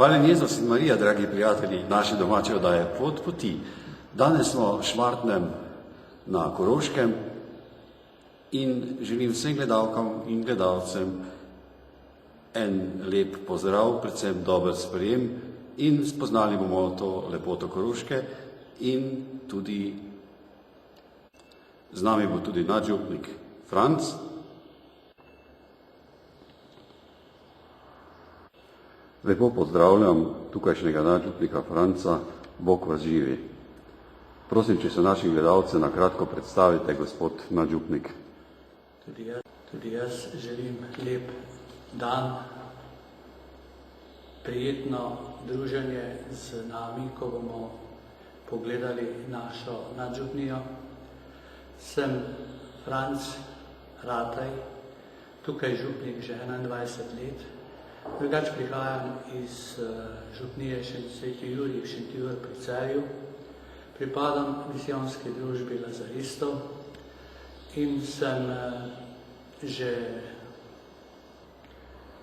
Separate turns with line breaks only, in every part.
Hvala Jezus in Marija, dragi prijatelji naše domače oddaje Pot poti. Danes smo v Šmartnem na Koroškem in želim vsem gledalkam in gledalcem en lep pozdrav, predvsem dober sprejem in spoznali bomo to lepoto Koroške in tudi z nami bo tudi nadžupnik Franc. Lepo pozdravljam tukajšnjega nadžupnika Franca, Bog vas živi. Prosim, če se našim gledalcem na kratko predstavite, gospod nadžupnik.
Tudi jaz želim lep dan, prijetno druženje z nami, ko bomo pogledali našo nadžupnijo. Sem Franc Rataj, tukaj župnik že 21 let. Drugač prihajam iz župnije Sveti Jurij v Šentjur pri Celju. Pripadam misijonski družbi lazaristov in sem že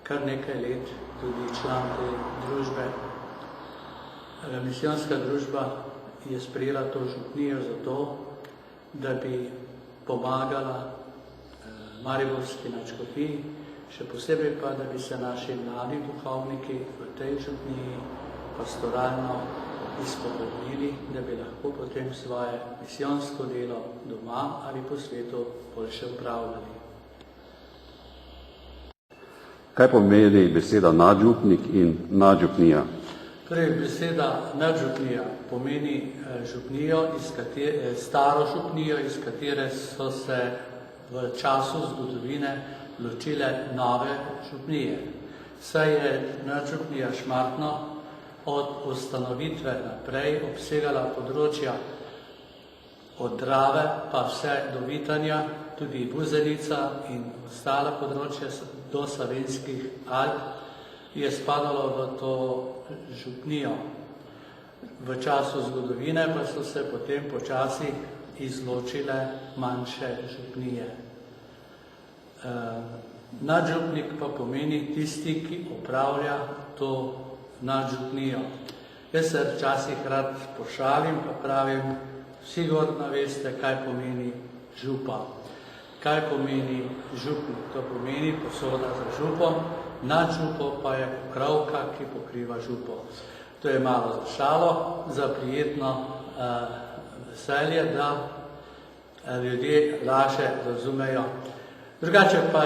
kar nekaj let tudi član te družbe. Misijonska družba je sprejela to župnijo zato, da bi pomagala mariborski nadškofiji, še posebej pa, da bi se naši mladi duhovniki v tej župniji pastoralno izpopolnili, da bi lahko potem svoje misijonsko delo doma ali po svetu boljše upravljali.
Kaj pomeni beseda nadžupnik in nadžupnija?
Torej, beseda nadžupnija pomeni župnijo, staro župnijo, iz katere so se v času zgodovine ločile nove župnije. Saj je nadžupnija Šmartno od ustanovitve naprej obsegala področja od Drave pa vse do Vitanja, tudi Buzenica in ostala področja do Savinjskih Alp je spadalo v to župnijo. V času zgodovine pa so se potem počasi izločile manjše župnije. Nadžupnik pa pomeni tisti, ki opravlja to nadžupnijo. Jaz se včasih rad pošalim, pa pravim, sigurno veste, kaj pomeni župa. Kaj pomeni župnik? To pomeni posoda za župom, nad župo pa je pokrovka, ki pokriva župo. To je malo za šalo, za prijetno veselje, da ljudje lažje razumejo. Drugače pa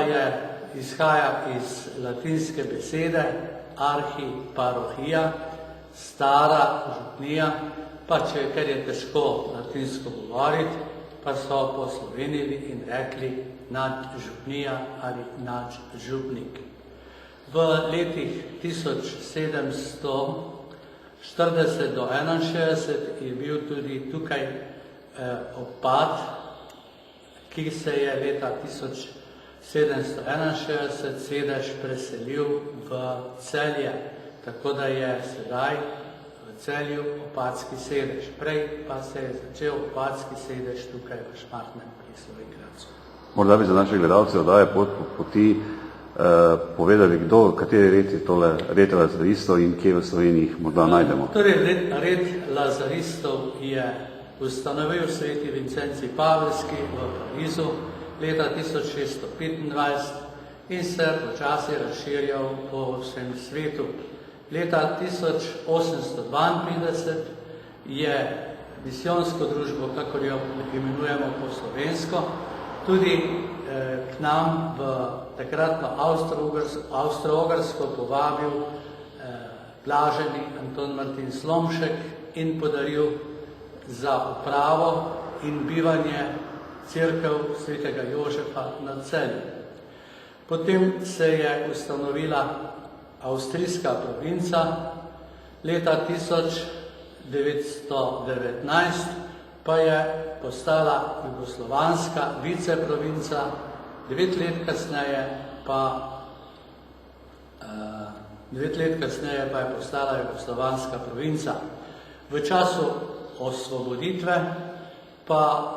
izhaja iz latinske besede arhiparohija, stara župnija, pa ker je težko latinsko govoriti, pa so poslovenili in rekli nadžupnija ali nadžupnik. V letih 1740 do 61 je bil tudi tukaj opad, ki se je leta 1761 sedež preselil v Celje, tako da je sedaj v Celju opadski sedež. Prej pa se je začel opadski sedež tukaj v Šmartnem pri Slovenj-Gradcu.
Morda bi za naše gledalce oddaje Pot poti povedali, kateri red je tole red lazaristov in kje v Sloveniji jih morda najdemo.
Torej, red lazaristov je ustanovil sveti Vincenci Pavelski v Parizu leta 1625 in se počasi razširjal po vsem svetu. Leta 1852 je misijonsko družbo, kakor jo imenujemo po slovensko, tudi k nam v takratno Avstro-Ogrsko povabil blaženi Anton Martin Slomšek in podaril za upravo in bivanje cerkev svetega Jožefa na Celju. Potem se je ustanovila avstrijska provinca, leta 1919 pa je postala jugoslovanska viceprovinca, 9 let kasneje pa je postala jugoslovanska provinca. V času osvoboditve pa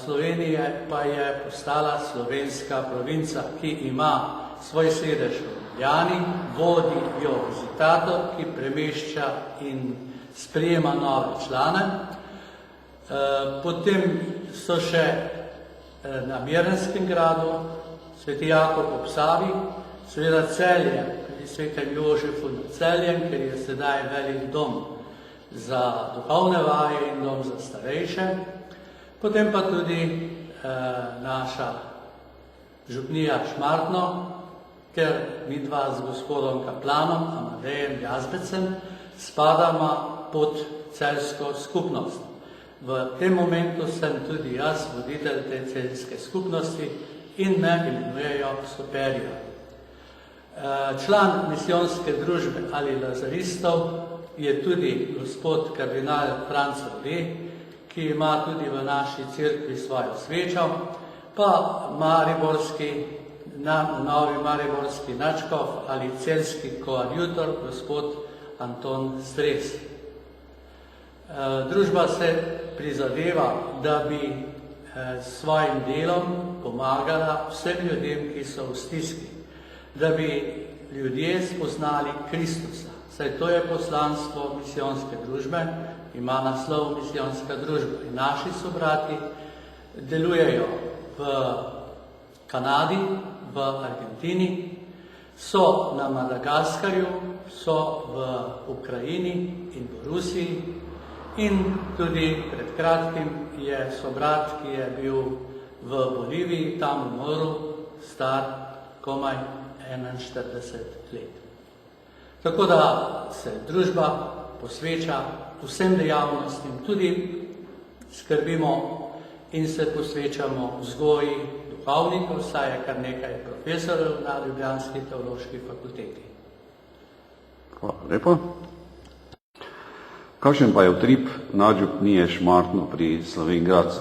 Slovenije pa je postala slovenska provinca, ki ima svoj sedež v Ljubljani, vodi jo vizitator, ki premešča in sprejema nove člane. Potem so še na Mirnskem gradu, Sveti Jakob ob Savi, seveda Celje, pri Svetem Jožefu nad Celjem, ker je sedaj velik dom za duhovne vaje in dom za starejše. Potem pa tudi naša župnija Šmartno, ker mi dva z gospodom kaplanom Amadejem Jazbecem spadamo pod celjsko skupnost. V tem momentu sem tudi jaz voditelj te celjske skupnosti in me imenujejo Soperija. Član misijonske družbe ali lazaristov je tudi gospod kardinal Franc Rode, ki ima tudi v naši cerkvi svojo svečo, pa novi mariborski nadškof ali celjski koadjutor gospod Anton Stres. Družba se prizadeva, da bi s svojim delom pomagala vsem ljudem, ki so v stiski, da bi ljudje spoznali Kristusa. Saj to je poslanstvo misijonske družbe, ima naslov misijonska družba. In naši sobrati delujejo v Kanadi, v Argentini, so na Madagaskarju, so v Ukrajini in v Rusiji in tudi pred kratkim je sobrat, ki je bil v Boliviji, tam umrl, star komaj 41 let. Tako da se družba posveča vsem dejavnostim, tudi skrbimo in se posvečamo vzgoji duhovnikov, saj je kar nekaj profesorjev na ljubljanski teološki fakulteti.
Hvala lepa. Kakšen pa je utrip nadžupnije Šmartno pri Slovenj Gradcu?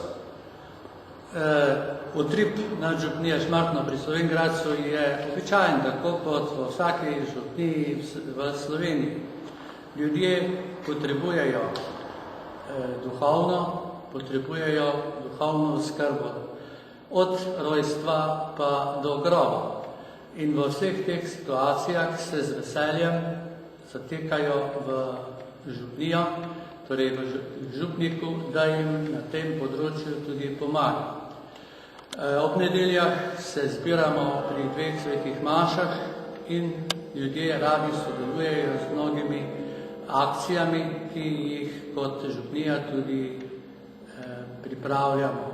Utrip nadžupnije Šmartno pri Slovenj Gradcu je običajen, tako kot v vsaki župniji v Sloveniji. Ljudje potrebujejo potrebujejo duhovno oskrbo, od rojstva pa do groba. In v vseh teh situacijah se z veseljem zatekajo v župnijo, torej v župniku, da jim na tem področju tudi pomaga. Ob nedeljah se zbiramo pri 2 svetih mašah in ljudje radi sodelujejo z mnogimi akcijami, ki jih kot župnija tudi pripravljamo.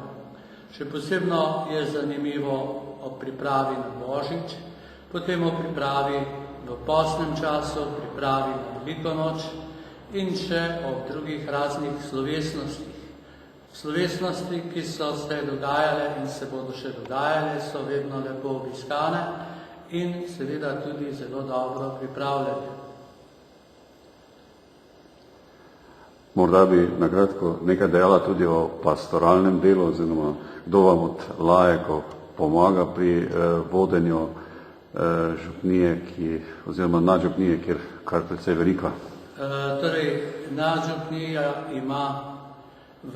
Še posebno je zanimivo o pripravi na Božič, potem o pripravi v postnem času, pripravi na Veliko noč in še o drugih raznih slovesnostih. Slovesnosti, ki so se dogajale in se bodo še dogajale, so vedno lepo obiskane in seveda tudi zelo dobro pripravljene.
Morda bi na kratko nekaj dejala tudi o pastoralnem delu, oziroma kdo vam od lajekov pomaga pri vodenju župnije, oziroma nadžupnije, kjer kar precej velika.
Nadžupnija ima v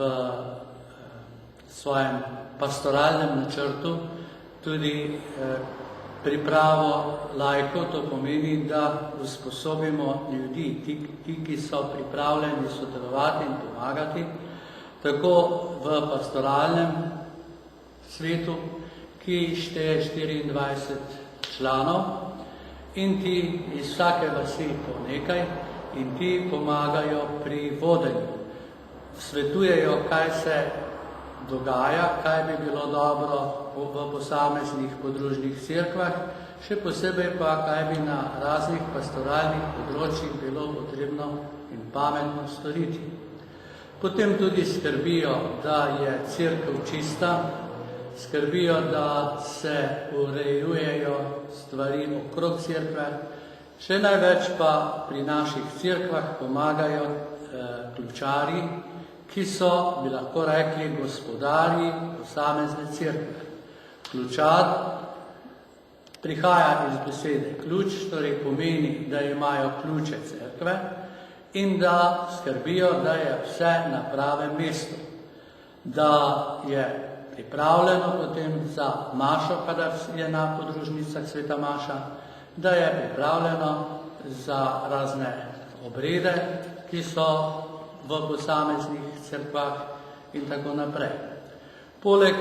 svojem pastoralnem načrtu tudi pripravo laikov, to pomeni, da usposobimo ljudi, ti, ki so pripravljeni sodelovati in pomagati, tako v pastoralnem svetu, ki šteje 24 članov in ti iz vsake vasi po nekaj in ti pomagajo pri vodenju. Svetujejo, kaj se dogaja, kaj bi bilo dobro v posameznih podružnih cerkvah, še posebej pa, kaj bi na raznih pastoralnih področjih bilo potrebno in pametno storiti. Potem tudi skrbijo, da je cerkev čista, skrbijo, da se urejujejo stvari okrog cerkve, še največ pa pri naših cerkvah pomagajo ključarji, ki so, bi lahko rekli, gospodarji posamezne cerkve. Ključar prihaja iz besede ključ, torej pomeni, da imajo ključe cerkve in da skrbijo, da je vse na pravem mestu, da je pripravljeno potem za mašo, kadar je na podružnicah sveta maša, da je pripravljeno za razne obrede, ki so v posameznih cerkvah in tako naprej. Poleg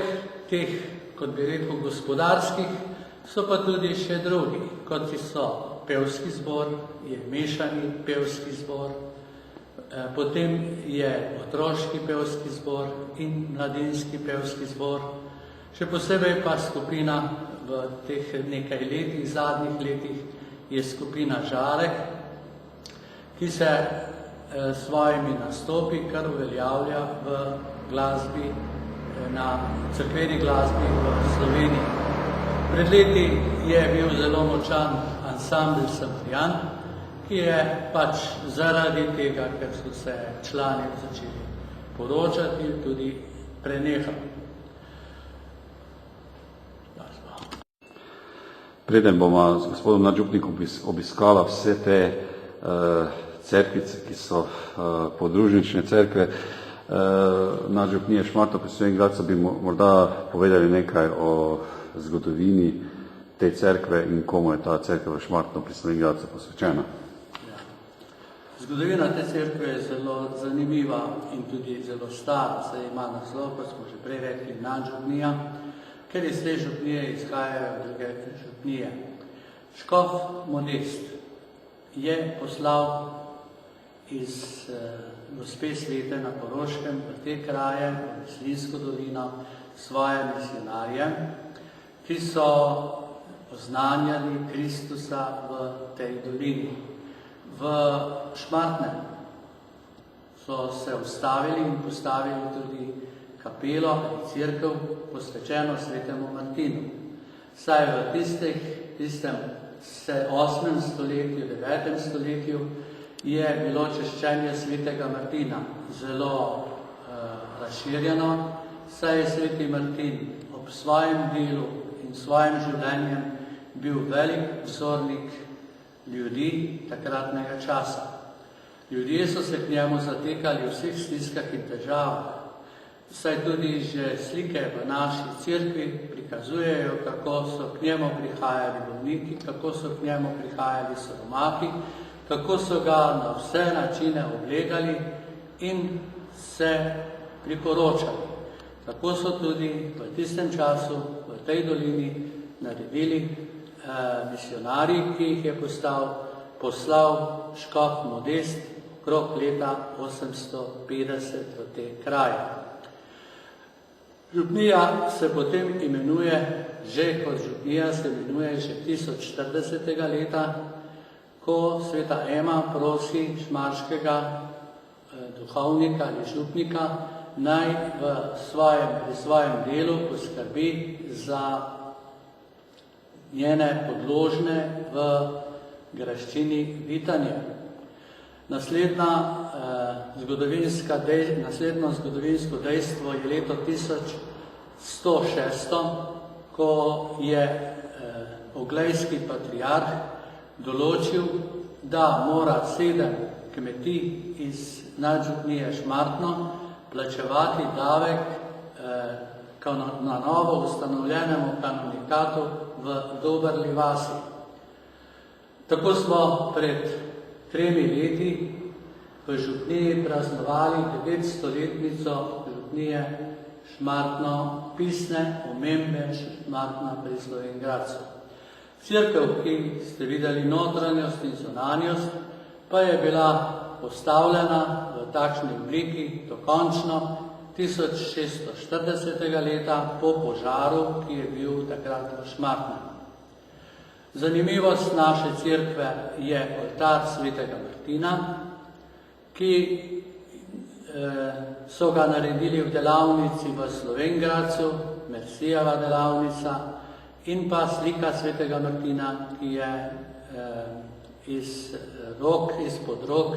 teh, kot bi rekel, gospodarskih, so pa tudi še drugi, kot so pevski zbor, je mešani pevski zbor, potem je otroški pevski zbor in mladinski pevski zbor, še posebej pa skupina v teh nekaj letih, zadnjih letih, je skupina Žarek, ki se svojimi nastopi kar uveljavlja v glasbi, na cerkveni glasbi v Sloveniji. Pred leti je bil zelo močan ansambel Samarijan, ki je pač zaradi tega, ker so se člani začeli poročati, tudi prenehal.
Preden bomo z gospodom nadžupnikom obiskala vse te cerkvice, ki so podružnične cerkve, nadžupnije Šmartno pri Slovenj Gradcu, bi morda povedali nekaj o zgodovini te cerkve in komu je ta cerkev v Šmartno pri Slovenj Gradcu posvečena.
Zgodovina te cerkve je zelo zanimiva in tudi zelo stara, saj ima naslov, kot smo že prej rekli, nadžupnija, ker iz te župnije izhajajo druge župnije. Škof Modest je poslal iz gospe Svete na Koroškem v te kraje, v Mislinjsko dolino, svoje misionarje, ki so oznanjali Kristusa v tej dolini. V Šmartnem so se ustavili in postavili tudi kapelo ali cerkev posvečeno svetemu Martinu. Saj v tistem 8. stoletju, 9. stoletju je bilo češčenje svetega Martina zelo razširjeno, saj je sveti Martin ob svojem delu in svojem življenjem bil velik vzornik ljudi takratnega časa. Ljudje so se k njemu zatekali v vseh stiskah in težavah, saj tudi že slike v naši cerkvi prikazujejo, kako so k njemu prihajali bolniki, kako so k njemu prihajali soromaki, kako so ga na vse načine oblegali in se priporočali. Tako so tudi v tistem času v tej dolini naredili misionarji, ki jih je poslal škof Modest okrog leta 850 v te kraje. Župnija se potem imenuje, že kot župnija se imenuje že 1040. leta, ko sveta Ema prosi šmarškega duhovnika ali župnika, naj pri svojem delu poskrbi za njene podložne v graščini Vitanje. Naslednjo zgodovinsko dejstvo je leto 1106, ko je oglejski patriarh določil, da mora 7 kmetij iz nadžupnije Šmartno plačevati davek na novo ustanovljenemu kanonikatu v Doberli vasi. Tako smo pred 3 leti v župniji praznovali 900-letnico župnije Šmartno, pisne omembe Šmartna pri Slovenj Gradcu. Cerkev, ki ste videli notranjost in zunanjost, pa je bila postavljena v takšni obliki dokončno 1640. leta po požaru, ki je bil takrat v Šmartnem. Zanimivost naše cerkve je oltar svetega Martina, ki so ga naredili v delavnici v Slovenj Gradcu, Mersijeva delavnica, in pa slika svetega Martina, ki je izpod rok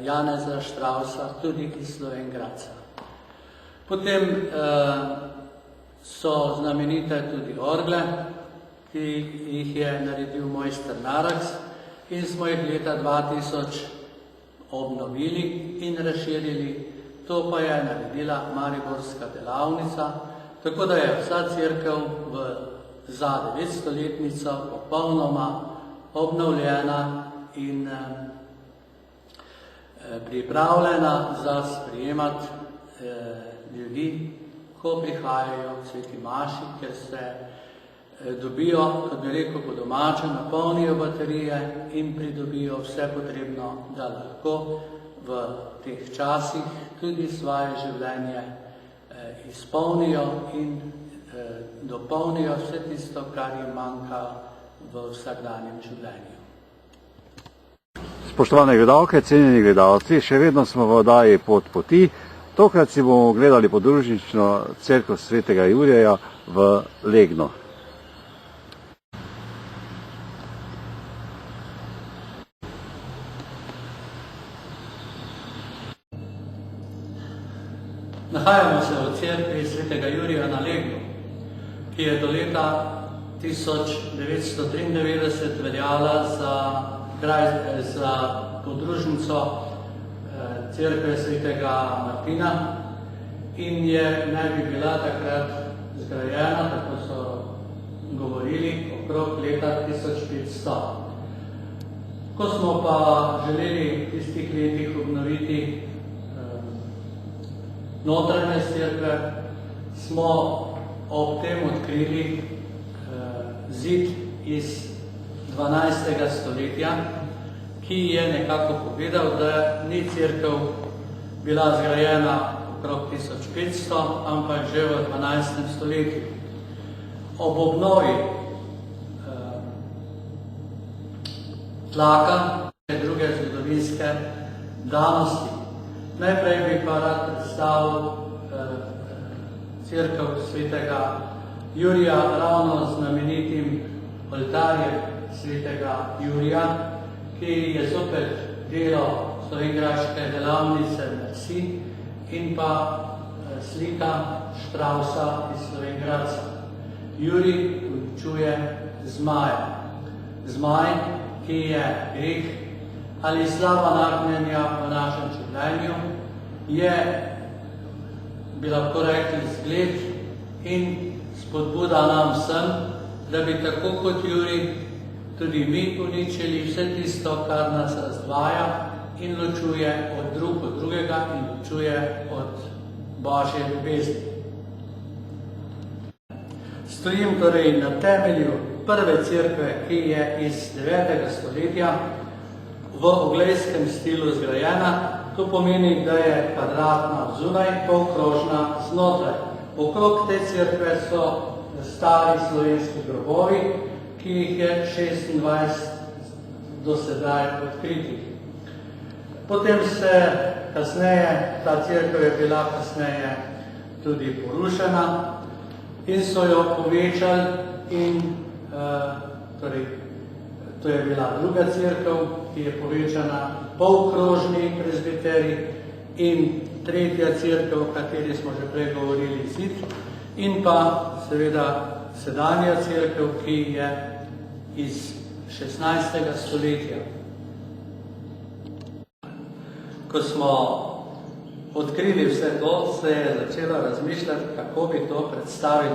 Janeza Štrausa, tudi iz Slovenj Gradca. Potem so znamenite tudi orgle, ki jih je naredil mojster Naraks in smo jih leta 2000 obnovili in razširili. To pa je naredila Mariborska delavnica, tako da je vsa cerkev v za 900-letnico popolnoma obnovljena in pripravljena za sprejemati ljudi, ko prihajajo k sveti maši, ker se dobijo, kot bi rekel po domače, napolnijo baterije in pridobijo vse potrebno, da lahko v teh časih tudi svoje življenje izpolnijo in dopolnijo vse tisto, kar jim manjka v vsakdanjem življenju.
Spoštovane gledalke, cenjeni gledalci, še vedno smo v oddaji Pot poti. Tokrat si bomo gledali podružnično cerkev svetega Jurija v Legno.
Nahajamo se v cerkvi svetega Jurija na Legnu, ki je do leta 1993 veljala za podružnico cerkve svetega Martina in je naj bi bila takrat zgrajena, tako so govorili, okrog leta 1500. Ko smo pa želeli v tistih letih obnoviti notranje cerkve, smo ob tem odkrili zid iz 12. stoletja, ki je nekako povedal, da ni cerkev bila zgrajena okrog 1500, ampak že v 12. stoletju. Ob obnovi tlaka in druge zgodovinske danosti. Najprej bi pa rad predstavil cerkev svetega Jurija ravno znamenitim oltarjem svetega Jurija, ki je zopet delo slovenjgraške delavnice Merci in pa slika Štrausa iz Slovenjgradca. Jurij uničuje zmaja. Zmaj, ki je greh ali slaba nagnjenja v našem življenju, je, bi lahko rekli, zgled in spodbuda nam vsem, da bi tako kot Jurij tudi mi uničili vse tisto, kar nas razdvaja in ločuje od drugega in ločuje od Božje ljubezni. Stojim torej na temelju prve cerkve, ki je iz 9. stoletja v oglejskem stilu zgrajena. To pomeni, da je kvadratna zunaj, polkrožna znotraj. Okrog te cerkve so stari slovenski grobovi, ki jih je 26 do sedaj odkritih. Potem se kasneje, ta cerkev je bila kasneje tudi porušena in so jo povečali in torej, to je bila druga cerkev, ki je povečana polkrožni prezbiteri in tretja cerkev, o kateri smo že prej govorili, zid, in pa seveda sedanja cerkev, ki je iz 16. stoletja. Ko smo odkrili vse to, se je začelo razmišljati, kako bi to predstavili.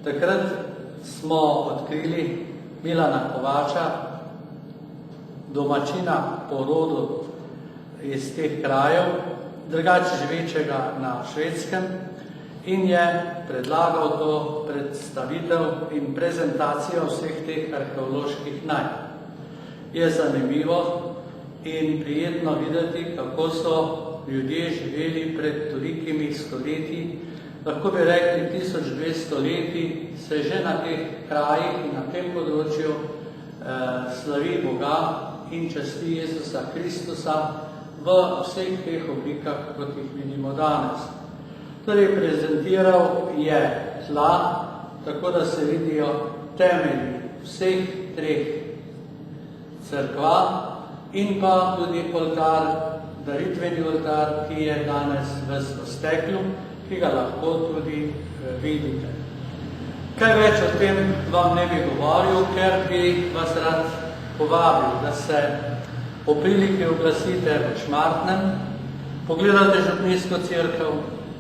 Takrat smo odkrili Milana Kovača, domačina po rodu iz teh krajev, drugače živečega na Švedskem, in je predlagal to predstavitev in prezentacijo vseh teh arheoloških najdb. Je zanimivo in prijetno videti, kako so ljudje živeli pred tolikimi stoletji. Lahko bi rekli 1200 leti se že na teh krajih in na tem področju slavi Boga in časti Jezusa Kristusa v vseh teh oblikah, kot jih vidimo danes. Torej, prezentiral je tla, tako da se vidijo temelji vseh treh cerkva in pa tudi oltar, daritveni oltar, ki je danes v steklu, ki ga lahko tudi vidite. Kaj več o tem vam ne bi govoril, ker bi vas rad povabil, da se o priliki oglasite v Šmartnem, pogledate župnijsko cerkev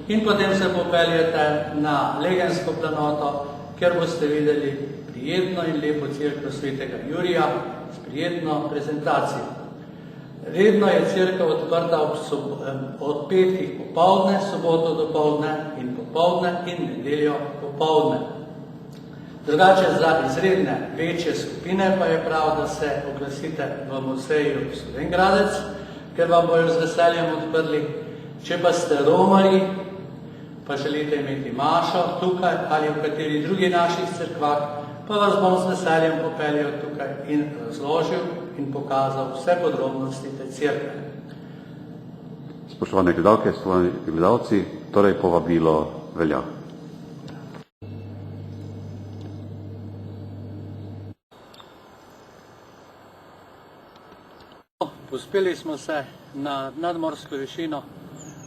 in potem se popeljete na Legensko planoto kjer boste videli prijetno in lepo cerkev svetega Jurija s prijetno prezentacijo. Redno je cerkev odprta od petkih popoldne, soboto dopoldne in popoldne in nedeljo popoldne. Drugače za izredne večje skupine pa je prav, da se oglasite v muzeju Slovenj Gradec, ker vam bojo z veseljem odprli. Če pa ste romarji, pa želite imeti mašo tukaj ali v kateri drugi naših cerkvah, pa vas bom z veseljem popeljal tukaj in razložil in pokazal vse podrobnosti te cerkve.
Spoštovane gledalke, spoštovani gledalci, torej povabilo velja.
Uspeli smo se na nadmorsko višino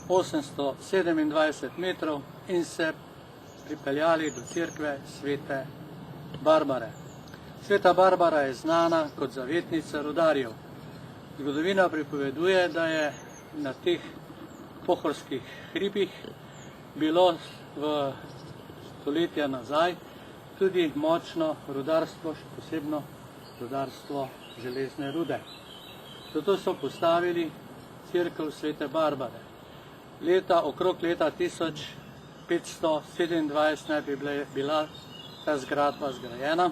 827 metrov in se pripeljali do cerkve svete Barbare. Sveta Barbara je znana kot zavetnica rudarjev. Zgodovina pripoveduje, da je na teh pohorskih hribih bilo v stoletja nazaj tudi močno rudarstvo, še posebno rudarstvo železne rude. Zato so postavili cerkev svete Barbare. Okrog leta 1527 naj bi bila ta zgradba zgrajena.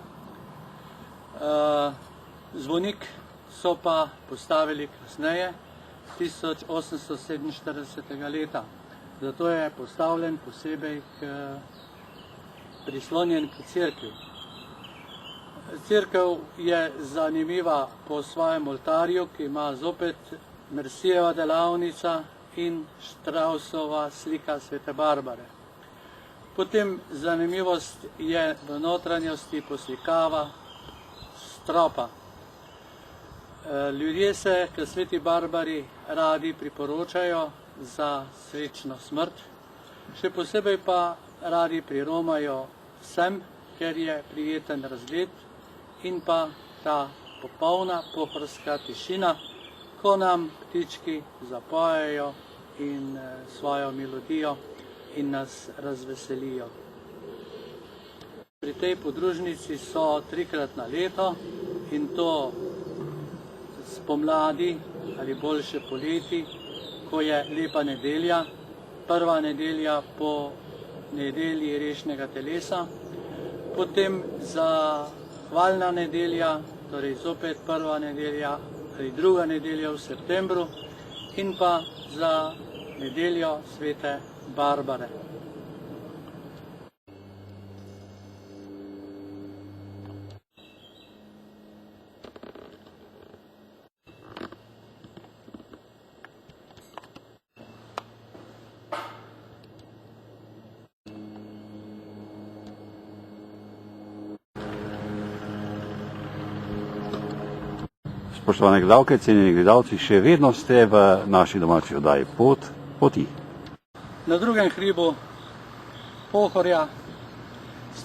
Zvonik so pa postavili kasneje, 1847 leta. Zato je postavljen posebej prislonjen k cerkvi. Cerkev je zanimiva po svojem oltarju, ki ima zopet Mercijeva delavnica in Štrausova slika svete Barbare. Potem zanimivost je v notranjosti poslikava stropa. Ljudje se k sveti Barbari radi priporočajo za srečno smrt, še posebej pa radi priromajo sem, ker je prijeten razgled in pa ta popolna pohorska tišina, ko nam ptički zapojejo in svojo melodijo in nas razveselijo. Pri tej podružnici so 3-krat na leto in to spomladi ali boljše poleti, ko je lepa nedelja, prva nedelja po nedelji rešnega telesa, potem za hvalna nedelja, torej zopet prva nedelja ali druga nedelja v septembru in pa za nedeljo svete Barbare.
Spoštovane gledalke, cenjeni gledalci, še vedno ste v naši domači oddaji Poti.
Na drugem hribu Pohorja,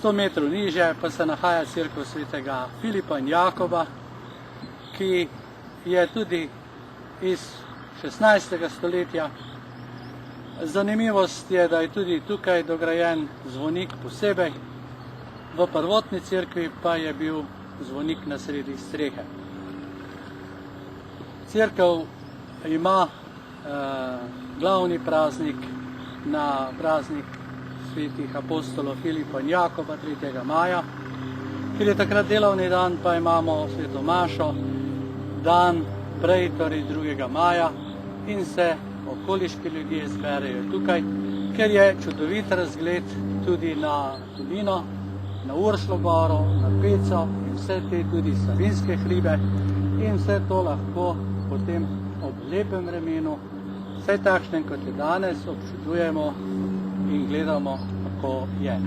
100 metrov niže, pa se nahaja cerkev svetega Filipa in Jakoba, ki je tudi iz 16. stoletja. Zanimivost je, da je tudi tukaj dograjen zvonik posebej, v prvotni cerkvi pa je bil zvonik na sredi strehe. Cerkev ima glavni praznik na praznik svetih apostolov Filipa in Jakoba 3. maja, ker je takrat delovni dan, pa imamo sveto mašo dan prej, torej 2. maja in se okoliški ljudje zberejo tukaj, ker je čudovit razgled tudi na dolino, na Uršlo goro, na Peco in vse te tudi Savinjske hribe in vse to lahko potem ob lepem vremenu, vse takšnem kot je danes, občudujemo in gledamo, kako je.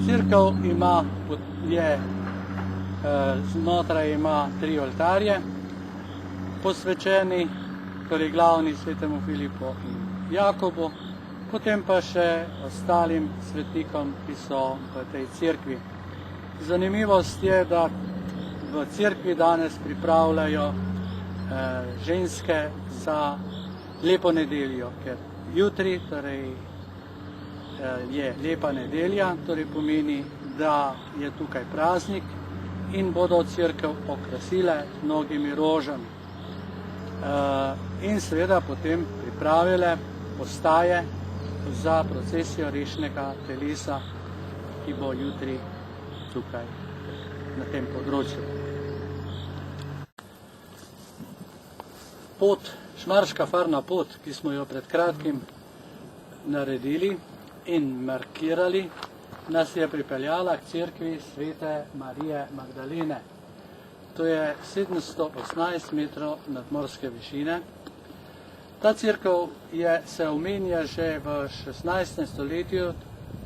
Cerkev znotraj ima 3 oltarje, posvečeni, torej glavni svetemu Filipu in Jakobu, potem pa še ostalim svetnikom, ki so v tej cerkvi. Zanimivost je, da v cerkvi danes pripravljajo ženske za lepo nedeljo, ker jutri torej je lepa nedelja, torej pomeni, da je tukaj praznik in bodo cerkev okrasile z mnogimi rožami. In seveda potem pripravile postaje za procesijo rešnega telesa, ki bo jutri tukaj na tem področju. Pot, Šmarška farna pot, ki smo jo pred kratkim naredili in markirali, nas je pripeljala k cerkvi Svete Marije Magdalene. To je 718 metrov nadmorske višine. Ta cerkev se omenja že v 16. stoletju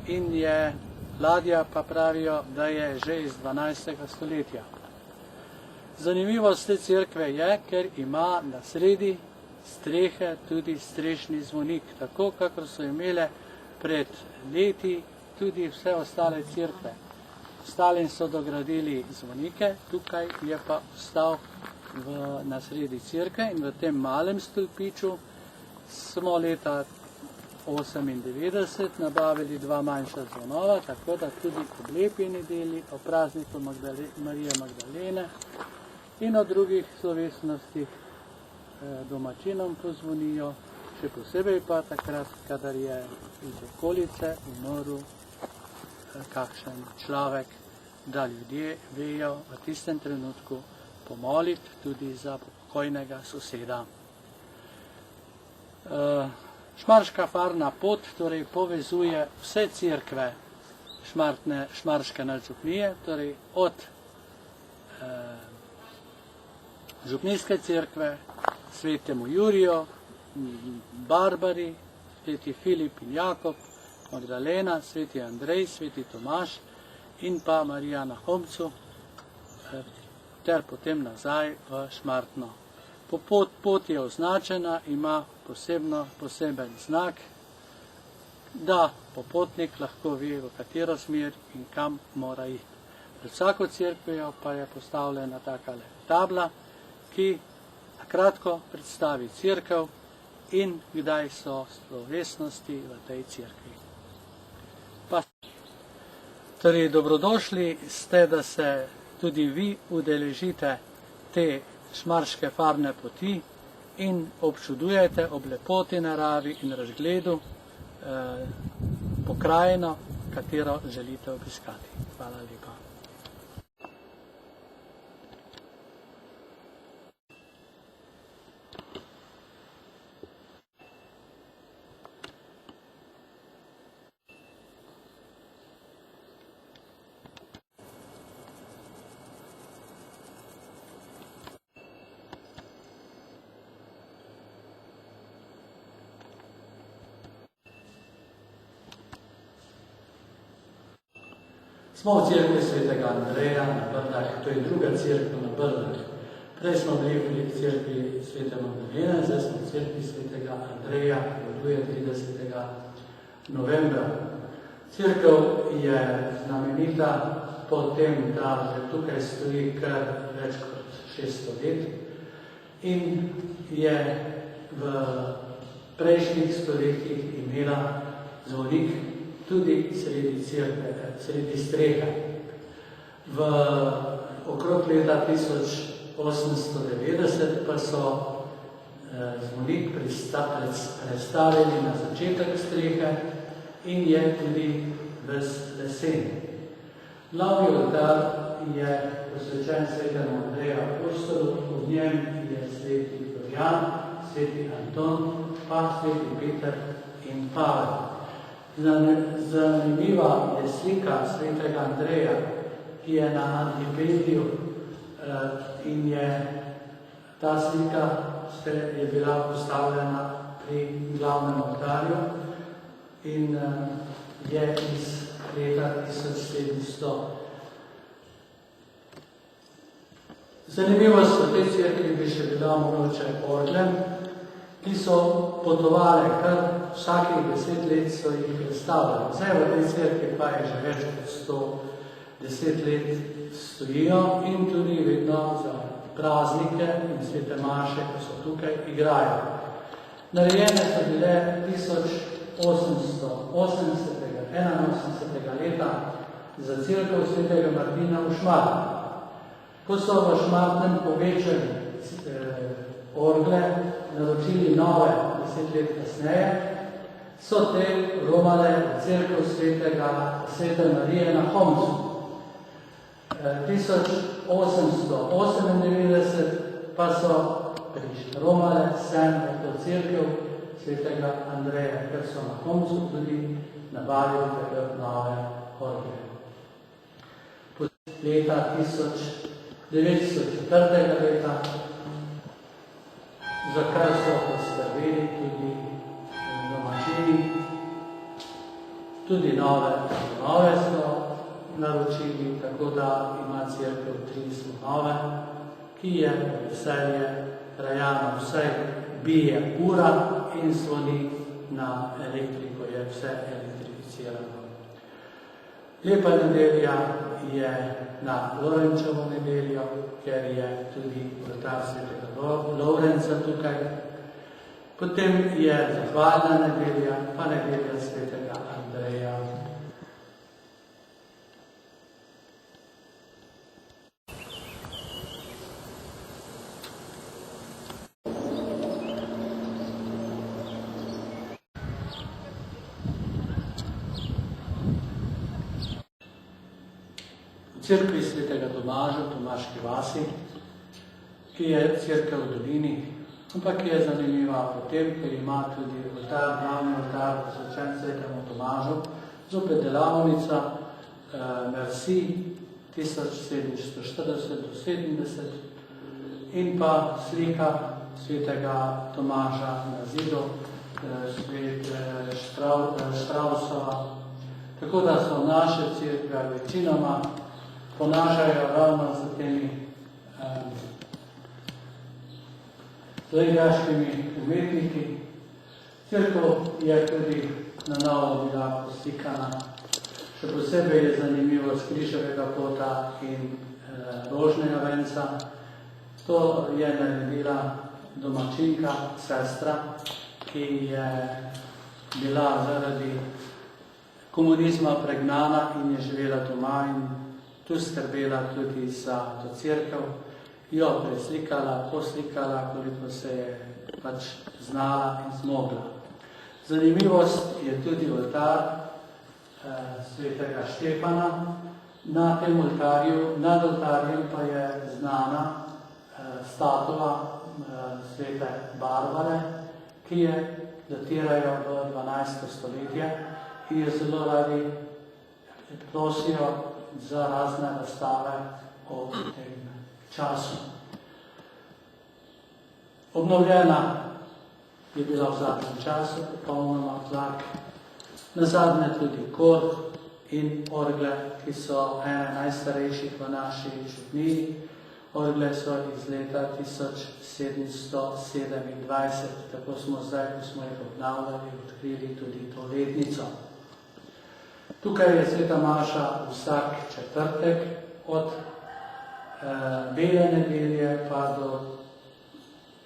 in je ladja, pa pravijo, da je že iz 12. stoletja. Zanimivost te cerkve je, ker ima na sredi strehe tudi strešni zvonik, tako kakor so imele pred leti tudi vse ostale cerkve. Ostali so dogradili zvonike, tukaj je pa ostal na sredi cerkve in v tem malem stolpiču smo leta 1998 nabavili 2 manjša zvonova, tako da tudi ob lepi nedelji, o prazniku Marije Magdalene in o drugih slovesnostih domačinom pozvonijo, še posebej pa takrat, kadar je iz okolice umrl kakšen človek, da ljudje vejo v tistem trenutku pomoliti tudi za pokojnega soseda. Šmarška farna pot torej povezuje vse cerkve Šmarške nadžupnije, torej od župnijske cerkve, Svetemu Juriju, Barbari, Sveti Filip in Jakob, Magdalena, Sveti Andrej, Sveti Tomaž in pa Marija na Homcu, ter potem nazaj v Šmartno. Pot je označena, ima poseben znak, da popotnik lahko ve, v katero smer in kam mora iti. Pred vsako cerkvijo pa je postavljena takale tabla, ki na kratko predstavi cerkev in kdaj so slovesnosti v tej cerkvi. Torej, dobrodošli ste, da se tudi vi udeležite te Šmarške farne poti in občudujete ob lepoti naravi in razgledu pokrajino, katero želite obiskati. Hvala lepa. Smo v cerkvi Svetega Andreja na Brdah, to je druga cerkev na Brdah. Prej smo bili v cerkvi Svete Magdalene, zdaj smo v cerkvi Svetega Andreja, boduje 30. novembra. Cerkev je znamenita po tem, da že tukaj stoji kar več kot 600 let in je v prejšnjih stoletjih imela zvonik tudi sredi cerkve, sredi strehe. Okrog leta 1890 pa so zvonik prestavili na začetek strehe in je tudi ves lesen. Glavni oltar je posvečen Svetemu Andreju Apostolu, v njem je sveti Florijan, sveti Anton, pa sveti Peter in Pavel. Zanimiva je slika Svetega Andreja, ki je na Antipediju in je ta slika je bila postavljena pri glavnem oltarju in je iz leta 1700. Zanimivost v tej cerkvi bi še bila mogoče orgle, ki so potovali, kar vsakih 10 let so jih predstavljali. Zdaj v tej cerkvi pa je že več kot 110 let stojijo in tudi vedno za praznike in svete maše, ko so tukaj, igrajo. Narejene so bile 1881 leta za cerkev svetega Martina v Šmartnem. Ko so v Šmartnem povečali orgle, naročili nove 10 let kasneje, so te romale v cerkev Svete Marije na Homsu. 1898 pa so romale sem v to cerkev Svetega Andreja, ker so na Homsu tudi nabavili takrat nove orgle. Leta 1904. leta, za kar so poskrbeli tudi domačini, tudi nove so naročili, tako da ima cerkev 3 slonove, ki je veselje krajanov, vsaj bije ura in zvoni na elektriko, je vse elektrificirano. Lepa nedelja je na Lovrenčevo nedeljo, ker je tudi oltar svetega Lovrenca tukaj. Potem je zahvalna nedelja, pa nedelja svetega Andreja. V cerkvi svetega Tomaža, v Tomaški vasi, ki je cerkev v dolini, ampak je zanimiva potem, ker ima tudi oltar, glavni oltar posvečen svetemu Tomažu, zopet delavnica Merci 1740 do 70 in pa slika svetega Tomaža na zidu, Štrausova. Tako da so naše cerkve večinoma ponašajo ravno z temi zaigraškimi umetniki. Cerkev je tudi na novo bila poslikana. Še posebej je zanimivo s križevega pota in rožnega venca. To je naredila domačinka, sestra, ki je bila zaradi komunizma pregnana in je živela doma in tu skrbela tudi za to cerkev, jo preslikala, poslikala, koliko se je pač znala in zmogla. Zanimivost je tudi oltar svetega Štefana. Na tem oltarju, nad oltarjem pa je znana statua svete Barbare, ki je datirajo v 12. stoletje in jo zelo radi prosijo za razne razstave o tem času. Obnovljena je bila v zadnjem času, popolnoma tlak, nazadnje tudi kor in orgle, ki so ene najstarejših v naši župniji. Orgle so iz leta 1727, tako smo zdaj, ko smo jih obnavljali, odkrili tudi to letnico. Tukaj je sveta maša vsak četrtek, od bele nedelje pa do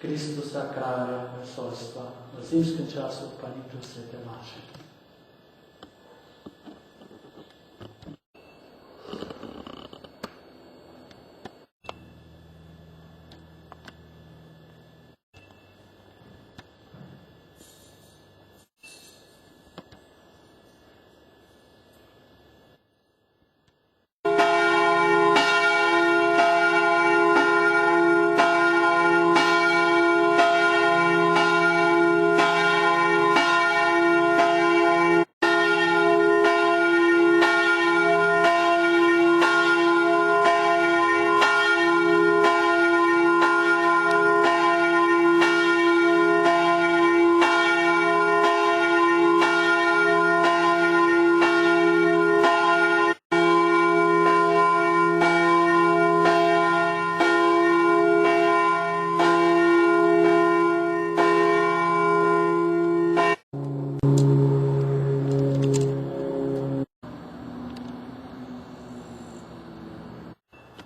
Kristusa, kralja vesoljstva. V zimskem času pa ni tu svete maše.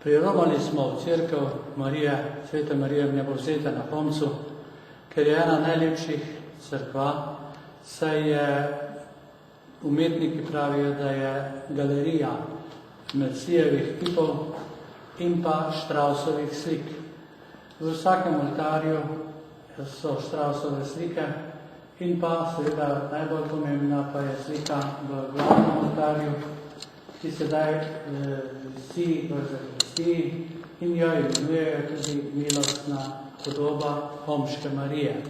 Priromali smo v cerkev Svete Marije Vnebovzete na Homsu, ker je ena najlepših cerkva, saj je, umetniki pravijo, da je galerija Mercijevih kipov in pa Štrausovih slik. V vsakem oltarju so Štrausove slike in pa seveda najbolj pomembna pa je slika v glavnem oltarju, ki sedaj visi v zakristiji in jo imenujejo tudi milostna podoba Homške Marije.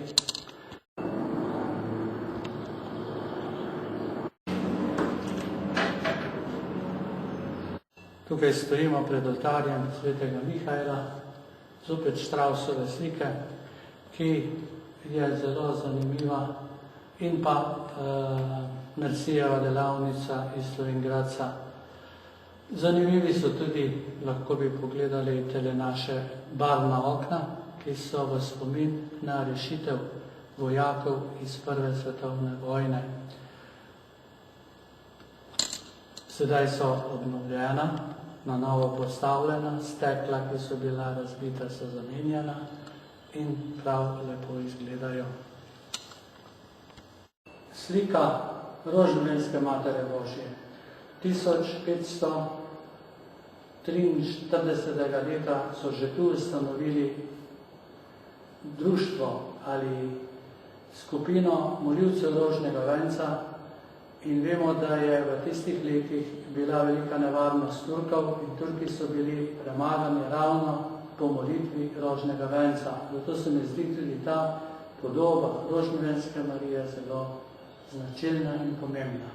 Tukaj stojimo pred oltarjem svetega Mihajla, zopet Štrausove slike, ki je zelo zanimiva, in pa Mercijeva delavnica iz Slovenj Gradca. Zanimivi so tudi, lahko bi pogledali tele naše barvna okna, ki so v spomin na rešitev vojakov iz Prve svetovne vojne. Sedaj so obnovljena, na novo postavljena, stekla, ki so bila razbita, so zamenjana in prav lepo izgledajo. Slika Rožnovenske Matere Božje. 1543. leta so že tu ustanovili društvo ali skupino molilcev Rožnega venca in vemo, da je v tistih letih bila velika nevarnost Turkov in Turki so bili premagani ravno po molitvi Rožnega venca. Zato se mi zdi tudi ta podoba Rožnovenske Marije zelo značilna in pomembna.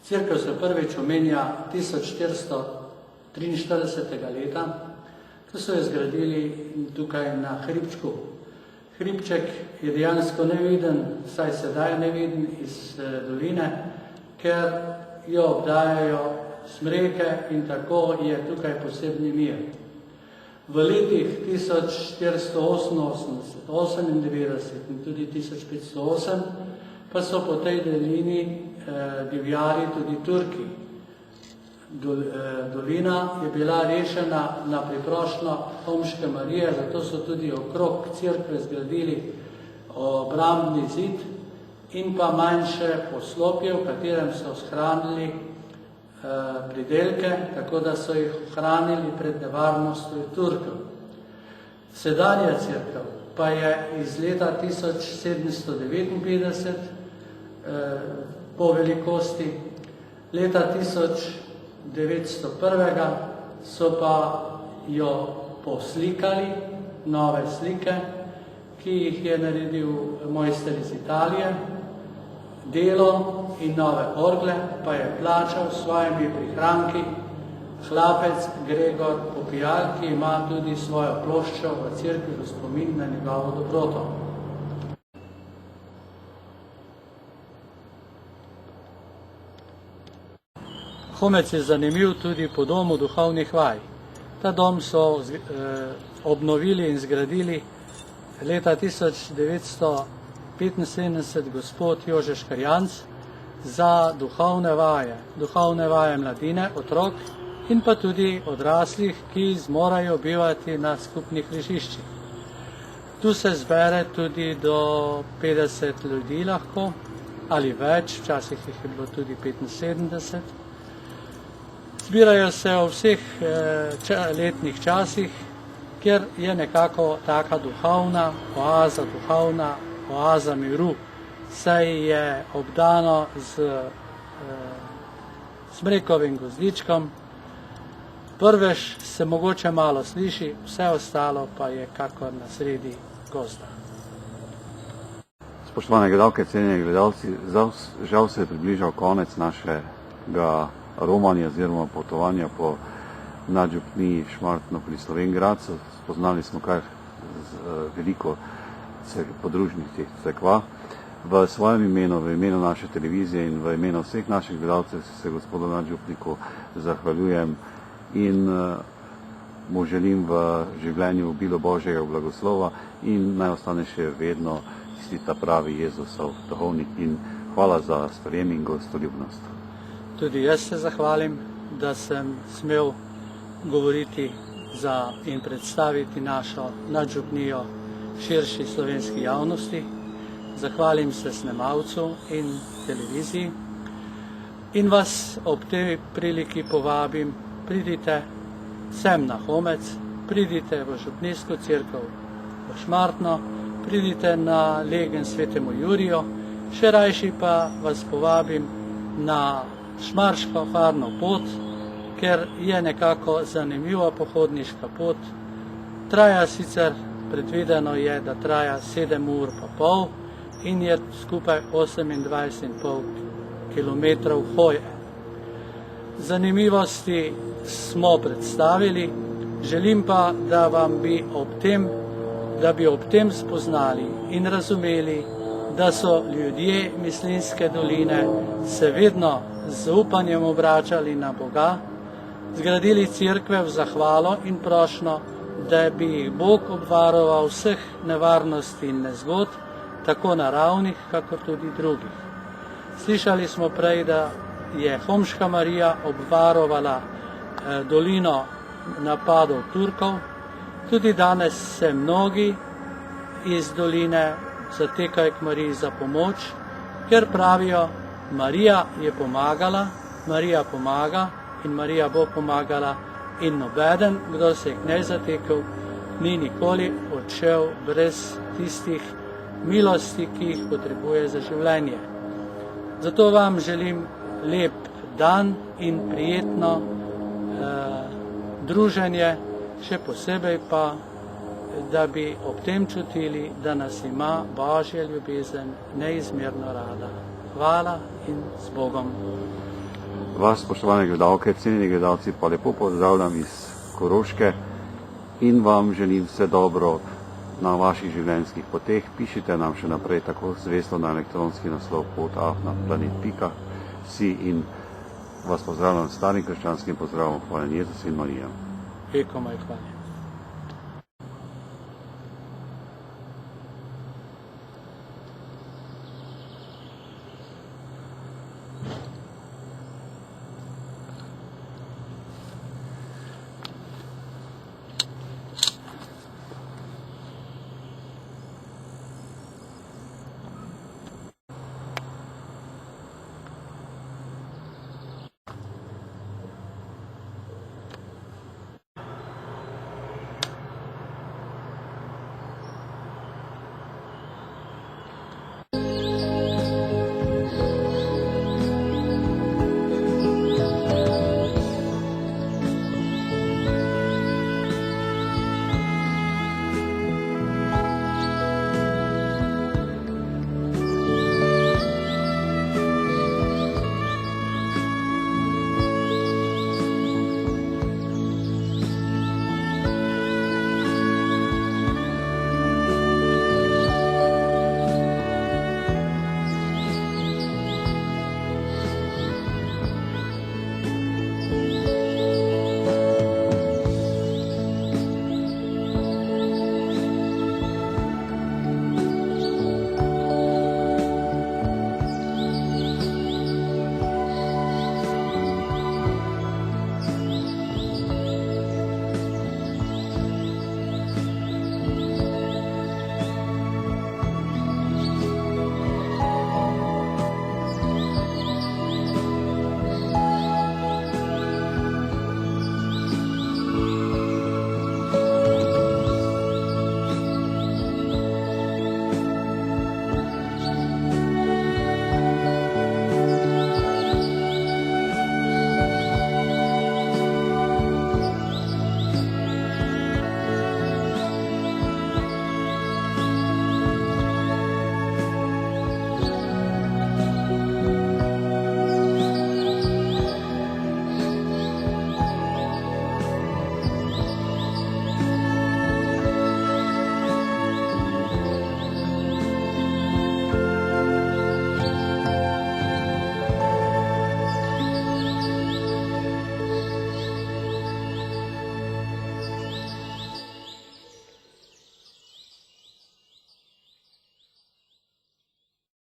Cerkev se prvič omenja 1443. leta, ko so jo zgradili tukaj na hribčku. Hribček je dejansko neviden, saj sedaj neviden iz doline, ker jo obdajajo smreke in tako je tukaj posebni mir. V letih 1498, 98 in tudi 1508 pa so po tej delini divjali tudi Turki. Dolina je bila rešena na priprošnjo Homške Marije, zato so tudi okrog cerkve zgradili obrambni zid in pa manjše poslopje, v katerem so shranili pridelke, tako da so jih ohranili pred nevarnostjo Turkov. Sedanja cerkev pa je iz leta 1759 po velikosti, leta 1901 so pa jo poslikali, nove slike, ki jih je naredil mojster iz Italije, delo in nove orgle pa je plačal s svojimi prihranki hlapec Gregor Popijal, ki ima tudi svojo ploščo v cerkvi v spomin na njegovo dobroto. Homec je zanimiv tudi po domu duhovnih vaj. Ta dom so obnovili in zgradili leta 1975 gospod Jože Škarjanc za duhovne vaje mladine, otrok in pa tudi odraslih, ki zmorajo bivati na skupnih ležiščih. Tu se zbere tudi do 50 ljudi lahko, ali več, včasih jih je bilo tudi 75. Zbirajo se v vseh letnih časih, kjer je nekako taka duhovna oaza miru, saj je obdano z smrekovim gozdičkom. Prvež se mogoče malo sliši, vse ostalo pa je kakor na sredi gozda.
Spoštovane gledalke, cenjeni gledalci, žal se je približal konec našega romanja oziroma potovanja po nadžupniji Šmartno pri Slovenj Gradcu. Spoznali smo kar veliko podružnih cerkva. V svojem imenu, v imenu naše televizije in v imenu vseh naših gledalcev se gospodu nadžupniku zahvaljujem in mu želim v življenju obilo Božjega blagoslova in naj ostane še vedno tisti ta pravi Jezusov duhovnik in hvala za sprejem in gostoljubnost.
Tudi jaz se zahvalim, da sem smel govoriti in predstaviti našo nadžupnijo širši slovenski javnosti. zahvalim se snemalcu in televiziji in vas ob tej priliki povabim, pridite sem na Homec, pridite v župnijsko cerkev v Šmartno, pridite na Legen svetemu Juriju, še rajši pa vas povabim na Šmarško farno pot, ker je nekako zanimiva pohodniška pot. Traja sicer, predvideno je, da traja 7 ur pa pol in je skupaj 28,5 kilometrov hoje. Zanimivosti smo predstavili, želim pa, da bi ob tem spoznali in razumeli, da so ljudje Mislinjske doline se vedno z zaupanjem obračali na Boga, zgradili cerkve v zahvalo in prošnjo, da bi jih Bog obvaroval vseh nevarnosti in nezgod, tako naravnih, kakor tudi drugih. Slišali smo prej, da je Homška Marija obvarovala dolino napadov Turkov. Tudi danes se mnogi iz doline zatekajo k Mariji za pomoč, ker pravijo, Marija je pomagala, Marija pomaga in Marija bo pomagala in nobeden, kdo se je k njej zatekel, ni nikoli odšel brez tistih milosti, ki jih potrebuje za življenje. Zato vam želim lep dan in prijetno druženje, še posebej pa, da bi ob tem čutili, da nas ima Božja ljubezen neizmerno rada. Hvala in z Bogom.
Vas, spoštovane gledalke, cenjeni gledalci, pa lepo pozdravljam iz Koroške in vam želim vse dobro na vaših življenjskih poteh. Pišite nam še naprej tako zvesto na elektronski naslov pot@planet.si in vas pozdravljam s starim krščanskim pozdravom. Hvala Jezus in Marija.
Eko moj hvala.